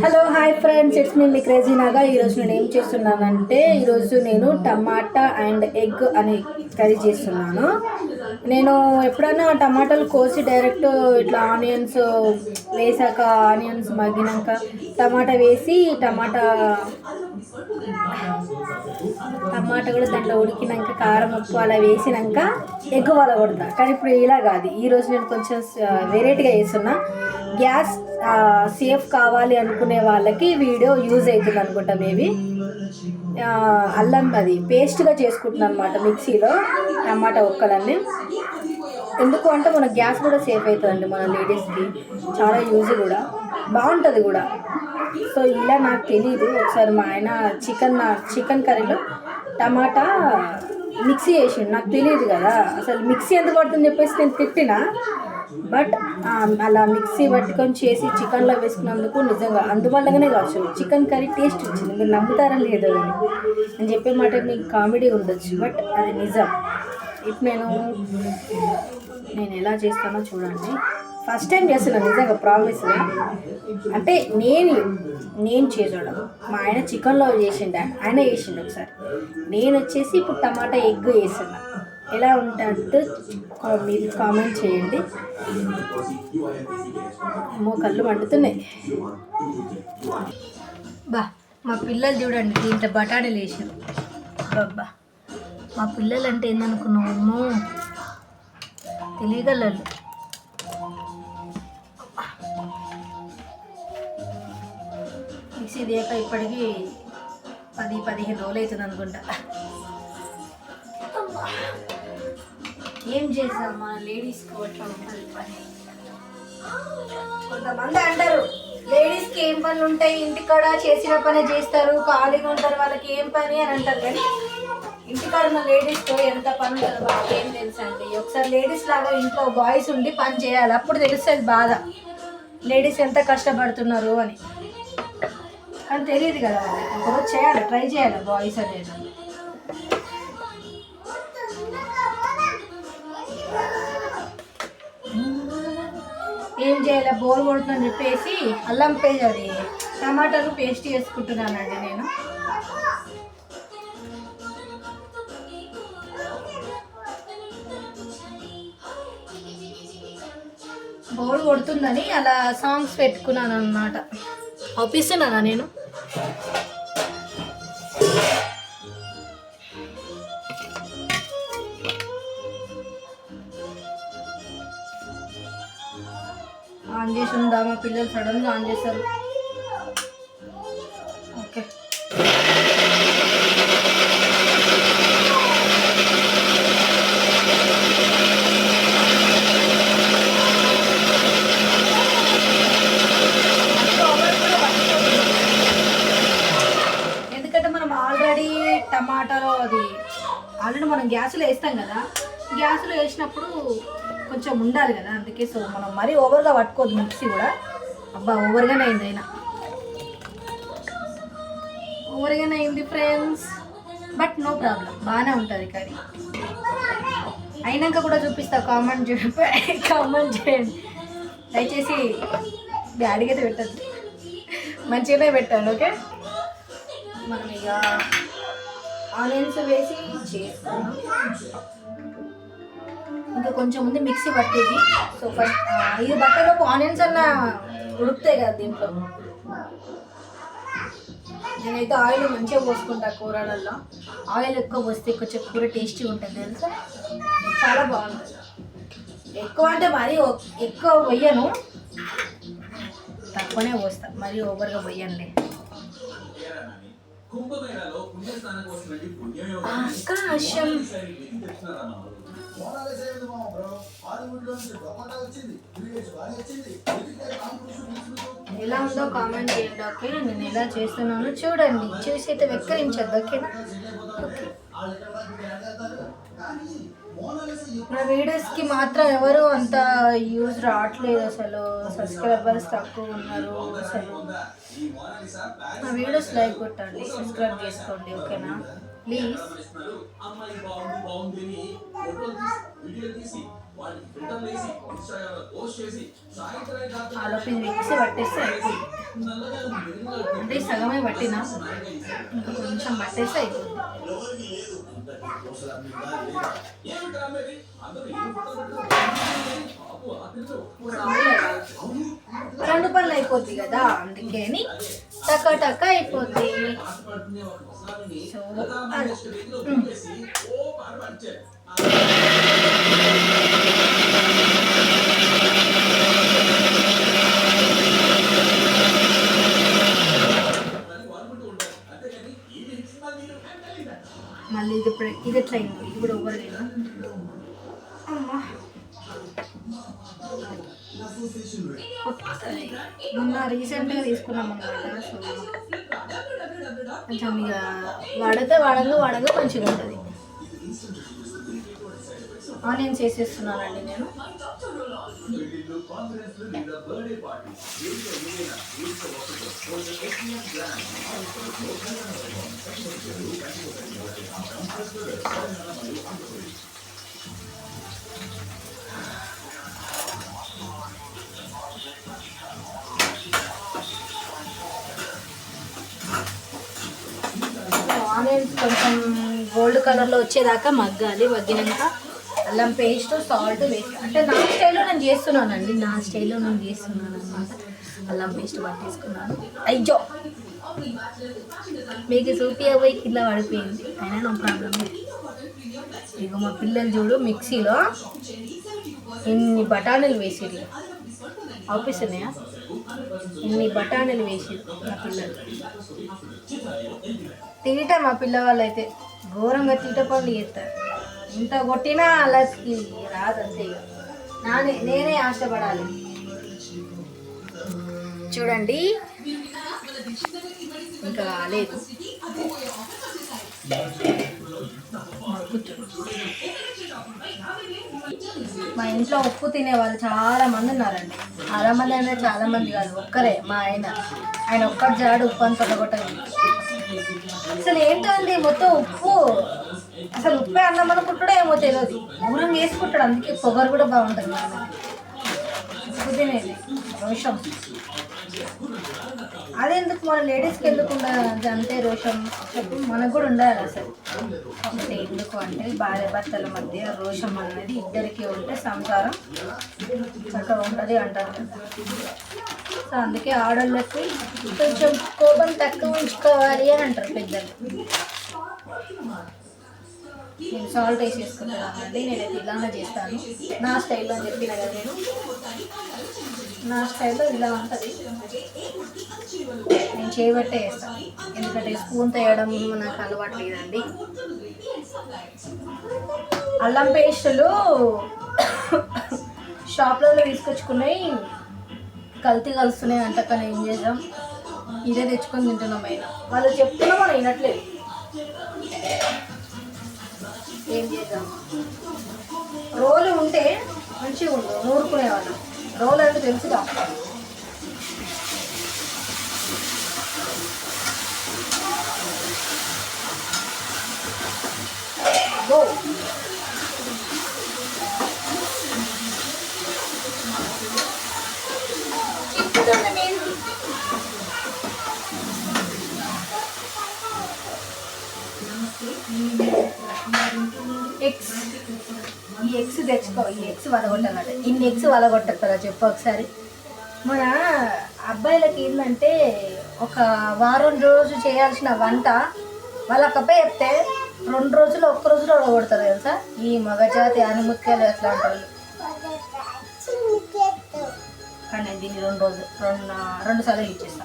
Hello hi friends, it's me crazy Naga. ఈరోజు నేను ఏం చేస్తున్నానంటే ఈరోజు నేను టమాటా అండ్ ఎగ్ అని కర్రీ చేస్తున్నాను. నేను ఎప్పుడైనా టమాటాలు కోసి డైరెక్ట్ ఇట్లా ఆనియన్స్ వేసాక ఆనియన్స్ మగ్గినాక టమాటా వేసి టమాటా కూడా దాంట్లో ఉడికినాక కారం ఉప్పు అలా వేసినాక ఎగ్ కొడతా. కానీ ఇప్పుడు ఇలా కాదు, ఈరోజు నేను కొంచెం వెరైటీగా చేస్తున్నా. గ్యాస్ సేఫ్ కావాలి అనుకునే వాళ్ళకి వీడియో యూజ్ అవుతుంది అనుకుంటా. మేబీ అల్లం అది పేస్ట్గా చేసుకుంటున్నాను అనమాట మిక్సీలో టమాటా ఒక్కలన్నీ. ఎందుకు అంటే మన గ్యాస్ కూడా సేఫ్ అవుతుందండి, మన లేడీస్కి చాలా యూజ్ కూడా బాగుంటుంది కూడా. సో ఇలా నాకు తెలీదు. ఒకసారి మా ఆయన చికెన్ కర్రీలో టమాటా మిక్సీ చేసిండు, నాకు తెలియదు కదా అసలు మిక్సీ ఎందుకు పడుతుందని చెప్పేసి నేను తిట్టినా. బట్ అలా మిక్సీ పట్టుకొని చేసి చికెన్లో వేసుకున్నందుకు నిజంగా అందువల్లగానే కావచ్చు చికెన్ కర్రీ టేస్ట్ వచ్చింది. మీరు నమ్ముతారా లేదో అని నేను చెప్పే మాట మీకు కామెడీ ఉండొచ్చు, బట్ అది నిజం. ఇప్పుడు నేను ఎలా చేస్తానో చూడండి. ఫస్ట్ టైం చేస్తున్నాను నిజంగా, ప్రామిస్గా. అంటే నేను చేయడం మా ఆయన చికెన్లో చేసిండు, ఆయన చేసిండు ఒకసారి. నేను వచ్చేసి ఇప్పుడు టమాటా ఎగ్ వేస్తున్నా. ఎలా ఉంటుందో మీరు కామెంట్ చేయండి. అమ్మో కళ్ళు మండుతున్నాయి. మా పిల్లలు చూడండి దీంట్లో బఠానీలు వేసారు. బాబా మా పిల్లలు అంటే ఏందనుకున్నాము, తెలియగలరు. మిక్సీ దేక ఇప్పటికీ 10-15 రోజులు అవుతుంది అనుకుంటా. ఏం చేద్దాం, మన లేడీస్కి అట్లా ఉంటుంది పని. కొంతమంది అంటారు లేడీస్కి ఏం పనులు ఉంటాయి, ఇంటికాడ చేసిన పనే చేస్తారు, ఖాళీగా ఉంటారు, వాళ్ళకి ఏం పని అని అంటారు. కానీ ఇంటికాడ ఉన్న లేడీస్తో ఎంత పని ఉంటుందో వాళ్ళకి ఏం తెలుసు అండి. ఒకసారి లేడీస్ లాగా ఇంట్లో బాయ్స్ ఉండి పని చేయాలి, అప్పుడు తెలుస్తుంది బాధ లేడీస్ ఎంత కష్టపడుతున్నారు అని. కానీ తెలియదు కదా వాళ్ళకి. ఒకరోజు చేయాలి, ట్రై చేయాలి బాయ్స్ అనేది. ఏం చేయాలి, బోర్ కొడుతుందని చెప్పేసి అల్లం పేస్ట్ అది టమాటాలు పేస్ట్ చేసుకుంటున్నానండి నేను. బోర్ కొడుతుందని అలా సాంగ్స్ పెట్టుకున్నాను అన్నమాట. ఆపిస్తున్నానా నేను? ఆన్ చేసి ఉందా, మా పిల్లలు సడన్గా ఆన్ చేస్తారు. ఓకే ఎందుకంటే మనం ఆల్రెడీ టమాటాలో ఆల్రెడీ మనం గ్యాస్లో వేస్తాం కదా, గ్యాస్లో వేసినప్పుడు కొంచెం ఉండాలి కదా, అందుకే. సో మనం మరీ ఓవర్గా పట్టుకోదు మిక్సీ కూడా. ఓవర్గానే అయింది ఫ్రెండ్స్, బట్ నో ప్రాబ్లం, బాగానే ఉంటుంది కర్రీ. అయినాక కూడా చూపిస్తా, కామెంట్ చేయండి దయచేసి. బ్యాడ్గా అయితే పెట్టద్దు, మంచిగానే పెట్టాను. ఓకే, మనం ఇక ఆనియన్స్ వేసి చేసుకున్నాం. ఇంకా కొంచెం ఉంది మిక్సీ పట్టేది. సో ఫస్ట్ ఇది బట్టలోపు ఆనియన్స్ అన్న ఉడుకుతాయి కదా దీంట్లో. నేనైతే ఆయిల్ మంచిగా పోసుకుంటా కూరలలో. ఆయిల్ ఎక్కువ పోస్తే కొంచెం కూర టేస్టీగా ఉంటుంది తెలుసా, చాలా బాగుంటుంది. ఎక్కువ అంటే మరీ ఎక్కువ పోయను, తక్కువనే పోస్తా, మరీ ఓవర్గా పోయండి. ఆకాశం ఎలా ఉందో కామెంట్ చేయండి. ఓకే, నేను ఎలా చేస్తున్నానో చూడండి, చూసి అయితే వెక్కరించద్దు. ఓకేనా? ఓకే, నా వీడియోస్కి మాత్రం ఎవరు అంత యూజ్ రావట్లేదు, అసలు సబ్స్క్రైబర్స్ తక్కువ ఉన్నారు. అసలు నా వీడియోస్ లైక్ కొట్టండి, సబ్స్క్రైబ్ చేసుకోండి. ఓకేనా ప్లీజ్. ఆలోపు ఇది మిక్సీ పట్టేస్తే అయిపోతుంది. అంటే సగమే పట్టినా ఇంకా కొంచెం పట్టేస్తే అయిపోతుంది. రెండు పనులు అయిపోద్ది కదా, అందుకని టక్క టక్క అయిపోద్ది. సో మళ్ళీ ఇది ఎట్లా అయింది, ఇది కూడా ఓవర్ అయినా. అమ్మా మొన్న రీసెంట్గా తీసుకున్నాం అన్నమాట. సో కొంచెం ఇక వాడంగా మంచిగా ఉంటుంది. ఆనియన్స్ వేసేస్తున్నానండి నేను. ఆనియన్స్ కొంచెం గోల్డ్ కలర్లో వచ్చేదాకా మగ్గాలి. మగ్గినాక అల్లం పేస్ట్, సాల్ట్ వేసి, అంటే నా స్టైల్లో నేను చేస్తున్నానండి, అనమాట. అల్లం పేస్ట్ పట్టేసుకున్నాను. అయ్యో మీకు చూపియబోయి కింద పడిపోయింది, అయినా నో ప్రాబ్లం. ఇక మా పిల్లలు చూడు మిక్సీలో ఇన్ని బఠానీలు వేసిరు, ఆపిస్తున్నాయా? ఇన్ని బఠానీలు వేసిరు మా పిల్లలు. తింటా మా పిల్లవాళ్ళు అయితే ఘోరంగా తింట పనులు చేస్తారు. ఇంత కొట్టినా అలాకి రాదంతే. నేనే ఆశపడాలి. చూడండి ఇంకా లేదు. మా ఇంట్లో ఉప్పు తినే వాళ్ళు చాలా మంది ఉన్నారండి. చాలా మంది అయినా చాలా మంది కాదు, ఒక్కరే మా ఆయన ఒక్కటి జాడు ఉప్పు అని తొలగొట్టదు. అసలు ఏంటండి మొత్తం ఉప్పు, అసలు ఉప్పే అన్నం అనుకుంటాడో ఏమో తెలియదు, ఊరం వేసుకుంటాడు. అందుకే పొగరు కూడా బాగుంటుంది. ఉప్పు తినేది రోషం. అదెందుకు మన లేడీస్కి ఎందుకు ఉండాలి అంతే రోషం చెప్పు, మనకు కూడా ఉండాలి అసలు. అంటే ఎందుకు అంటే భార్య భర్తల మధ్య రోషం అనేది ఇద్దరికి ఉంటే సంసారం చక్కగా ఉంటుంది అంటారు కదా. సో అందుకే ఆడవాళ్ళకి కొంచెం కోపం తక్కువ ఉంచుకోవాలి అని అంటారు పెద్దలు. నేను సాల్ట్ వేసేసుకుంటానండి. నేనైతే ఇలానే చేస్తాను, నా స్టైల్లో అని చెప్పిన కదా. నా స్టైల్లో ఇలా ఉంటుంది. నేను చేయబట్టే వేస్తాను, ఎందుకంటే స్పూన్తో వేయడం నాకు అలవాటు లేదండి. అల్లం పేస్టులు షాప్లలో తీసుకొచ్చుకున్నాయి, కల్తీ కలుస్తున్నాయి అంట. కానీ ఏం చేద్దాం, ఇదే తెచ్చుకొని తింటున్నాం. అయినా వాళ్ళు చెప్తున్నా మనం వినట్లేదు. ఏం చేద్దాం, రోలు ఉంటే మంచిగా ఉండు, నూరుకునేవాళ్ళం. రోలు అంటే తెలుసుగా. ఈ ఎగ్స్ తెచ్చుకో, ఈ ఎగ్స్ వలగొట్టాలట. ఇన్ని ఎగ్స్ వలగొట్టస్తారా చెప్పు ఒకసారి. మన అబ్బాయిలకి ఏంటంటే ఒక వారం రోజు చేయాల్సిన వంట వాళ్ళకప్పే చెప్తే 2 రోజులు 1 రోజులో వలగొడతారు తెలుసా ఈ మగజాతి ఆనిముత్యాలు ఎట్లా అంటారు. కానీ దీన్ని 2 సార్లు ఇచ్చేస్తా.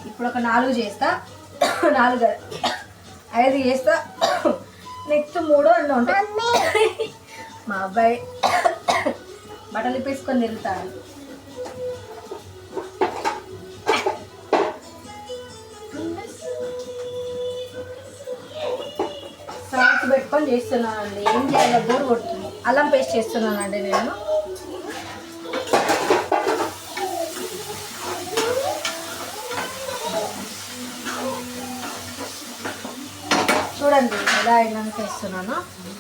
ఇప్పుడు ఒక 4 చేస్తా, 4 5 చేస్తా, నెక్స్ట్ 3 అన్నీ ఉంటాయి. మా అబ్బాయి బట్టలు ఇప్పేసుకొని తిరుగుతాడు. సాల్ట్ పెట్టుకొని చేస్తున్నానండి. ఏం చేయాలో బోర్ కొడుతుంది. అల్లం పేస్ట్ చేస్తున్నానండి నేను. చూడండి ఎలా అయినాక వేస్తున్నాను.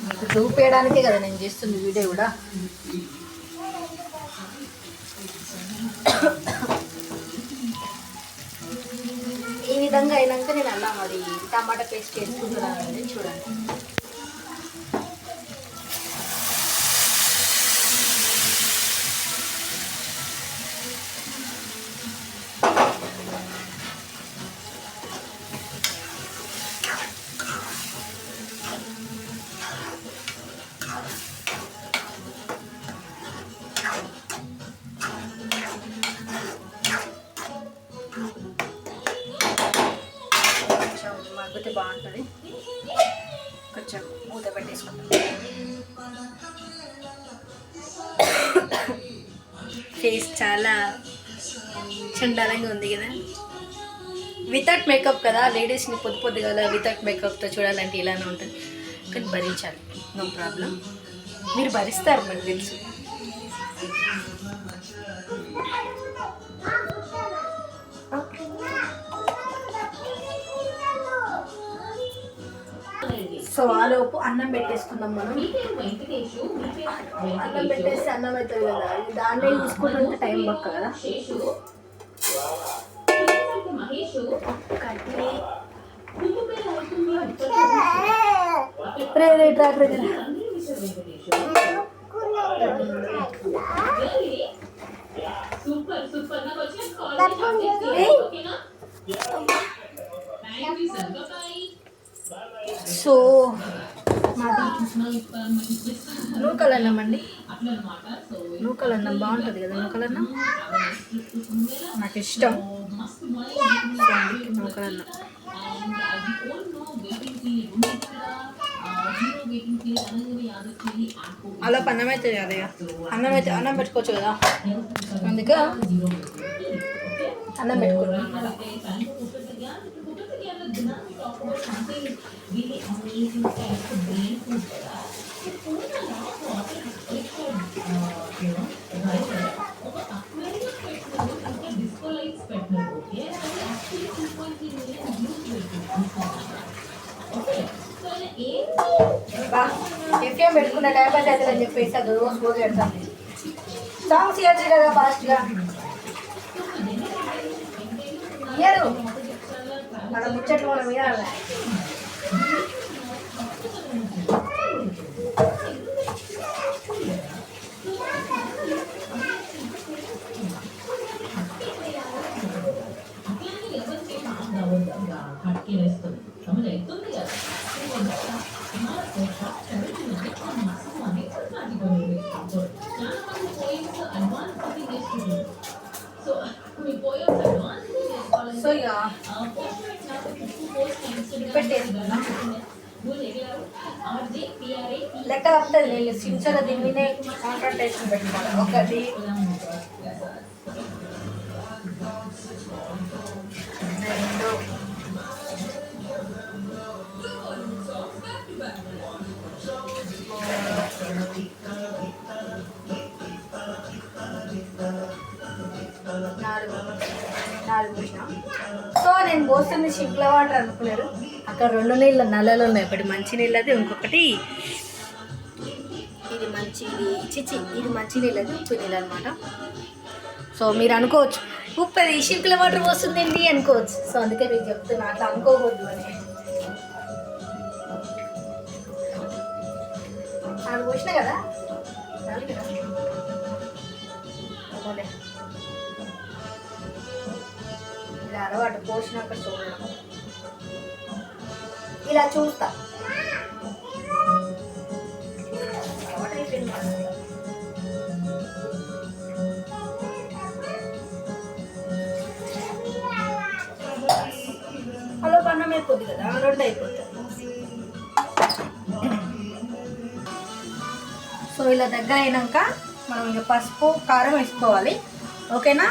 మీకు చూపించడానికే కదా నేను చేస్తుంది వీడియో కూడా. ఈ విధంగా అయినాక నేను అలా మరి టమాటా పేస్ట్ వేసుకుంటున్నానండి. చూడండి మగ్గితే బాగుంటుంది. కొంచెం మూత పెట్టేసుకుంటాం. ఫేస్ చాలా చండాలంగా ఉంది కదా. వితౌట్ మేకప్ కదా, లేడీస్ని పొద్దుగా వితౌట్ మేకప్తో చూడాలంటే ఇలానే ఉంటుంది. కానీ భరించాలి, నో ప్రాబ్లం. మీరు భరిస్తారు మనకు తెలుసు. సో ఆలోపు అన్నం పెట్టేసుకుందాం మనం. అన్నం పెట్టేస్తే అన్నం అవుతుంది కదా, దాంట్లో చూసుకుంటుంటే టైం పక్క కదా. సో మాది నూకలన్నం అండి. నూకలన్నం బాగుంటుంది కదా. నూకలన్నం నాకు ఇష్టం. నూకలన్నం అలా అన్నం అవుతుంది కదా. అన్నం పెట్టుకోవచ్చు కదా, అందుకే అన్నం పెట్టుకున్నాను. ఎఫ్ఎం పెట్టుకున్న టైం అయితే అవుతుందని చెప్పేసి అది రోజు పెడతాను. సాంగ్స్ ఇవ్వచ్చు కదా ఫాస్ట్గా. ఇయ్యరు మన ముచ్చట్లు మనం ఇవ్వాలి. సో ఇక లెక్క తప్పుతుంది. నేను సించగా దీన్ని కాన్సన్ట్రేషన్ పెట్టుకోవాలి. ఒకటి రెండు నాలుగు. సో నేను పోస్తుంది షిప్ల వాటర్ అనుకున్నారు. అక్కడ 2 నీళ్ళ నల్లలు ఉన్నాయి. ఒకటి మంచి నీళ్ళది, ఇంకొకటి ఇది మంచి ఇది మంచి నీళ్ళది, ఉప్పు నీళ్ళు అనమాట. సో మీరు అనుకోవచ్చు ఉప్పు అది షిప్ల వాటర్ పోస్తుందండి అనుకోవచ్చు. సో అందుకే మీకు చెప్తున్నా, అట్లా అనుకోవద్దు అని. అది పోసిన కదా ఇలా అలవాటు. పోసినాక చూడడం ఇలా చూస్తా. హలో అన్నం అయిపోద్ది కదా, 2 అయిపోతుంది. సో ఇలా దగ్గర అయినాక మనం ఇక పసుపు కారం వేసుకోవాలి. ఓకేనా.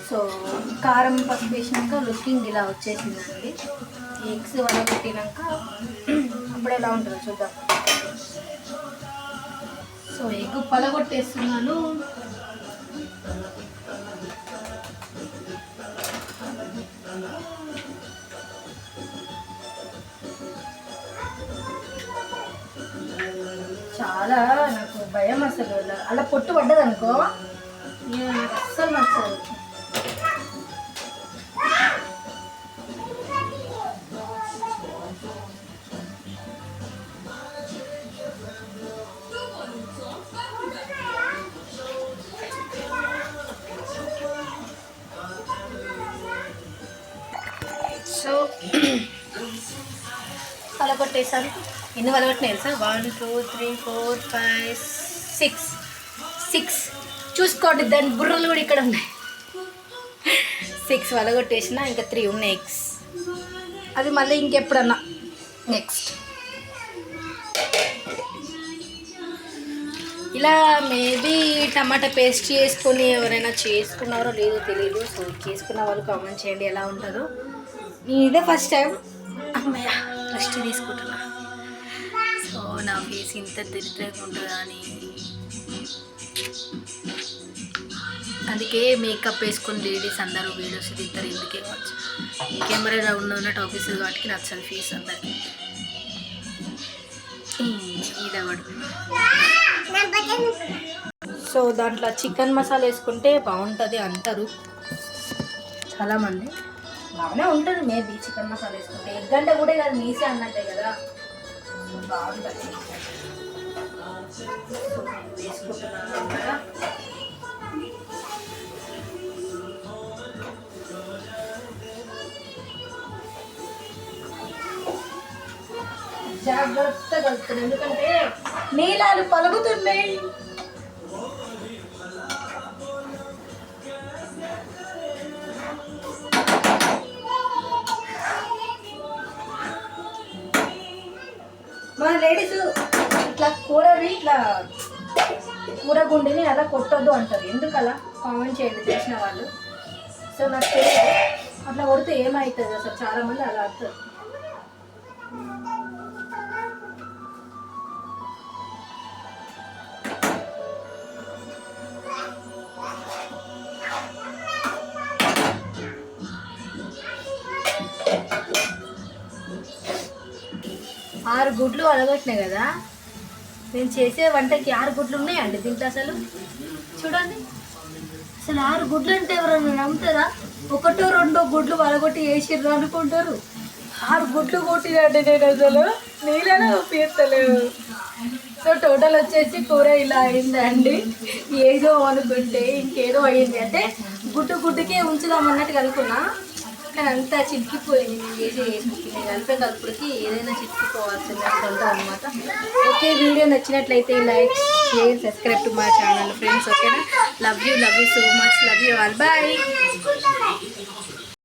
సో కారం పసుపు వేసినాక లుకింగ్ ఇలా వచ్చేసిందండి. ఎగ్స్ వడగొట్టినాక అప్పుడు ఎలా ఉంటుందో చూద్దాం. సో ఎగ్ పలగొట్టేస్తున్నాను. చాలా నాకు భయం అసలు. అలా పొట్టు పడ్డది అనుకో నాకు అస్సలు నచ్చదు. సో వలగొట్టేసాను. ఎన్ని వలగొట్టినాయి సార్? 1 2 3 4 5 6 చూసుకోండి, దాని బుర్రలు కూడా ఇక్కడ ఉన్నాయి. 6 వలగొట్టేసిన, ఇంకా 3 ఉన్నాయి ఎగ్స్. అది మళ్ళీ ఇంకెప్పుడన్నా నెక్స్ట్. ఇలా మేబీ టమాటా పేస్ట్ చేసుకొని ఎవరైనా చేసుకున్నారో లేదో తెలియదు. సో చేసుకున్న వాళ్ళు కామెంట్ చేయండి ఎలా ఉంటుందో. ఇదే ఫస్ట్ టైం అమ్మయ్య రెస్ట్ తీసుకుంటున్నా. సో నా ఫేస్ ఇంత దరిద్రంగా ఉంటుందా అని అందుకే మేకప్ వేసుకుని లేడీస్ అందరూ వీడియోస్ తీస్తారు. ఎందుకే కావచ్చు, కెమెరా ఉన్నట్టు ఆఫీసులు వాటికి నచ్చదు ఫేస్ అందరికి. ఈడవాడు. సో దాంట్లో చికెన్ మసాలా వేసుకుంటే బాగుంటుంది అంటారు చాలామంది. బాగానే ఉంటుంది మేబీ చికెన్ మసాలా వేసుకుంటే. ఎగ్ అంటే కూడా కదా నీసే అన్నట్టే కదా, బాగుంటుంది. వేసుకుంటున్నాను కదా. జాగ్రత్తగా కలుపుతుంది ఎందుకంటే నీళ్ళాలు పలుగుతున్నాయి. మన లేడీస్ ఇట్లా కూరని ఇట్లా కూర గుండిని అలా కొట్టొద్దు అంటారు. ఎందుకు అలా కామెంట్ చేయండి చేసిన వాళ్ళు. సో నాకు తెలియదు అట్లా కొడితే ఏమవుతుంది అసలు. చాలామంది అలా అంటారు. ఆరు గుడ్లు అలగొట్టినాయి కదా. నేను చేసే వంటకి 6 గుడ్లు ఉన్నాయండి దీంట్లో. అసలు చూడండి, అసలు 6 గుడ్లు అంటే ఎవరైనా నమ్ముతారా? 1 2 గుడ్లు వలగొట్టి వేసిర్రు అనుకుంటారు. 6 గుడ్లు కొట్టినండి నేను. అసలు నీళ్ళనే ఉపయోగిస్తలేవు. సో టోటల్ వచ్చేసి కూర ఇలా అయిందండి. ఏదో అనుకుంటే ఇంకేదో అయ్యింది. అంటే గుడ్డుకే ఉంచుదామన్నట్టు అనుకున్నా, కానీ అంతా చిక్కిపోయింది. నేను కలిపే కలుపుడికి ఏదైనా చిక్కిపోవాల్సినట్టు ఉంటుంది అనమాట. ఓకే, వీడియో నచ్చినట్లయితే like share subscribe to my channel friends. ఓకేనా? Love you so much. Love you all. Bye.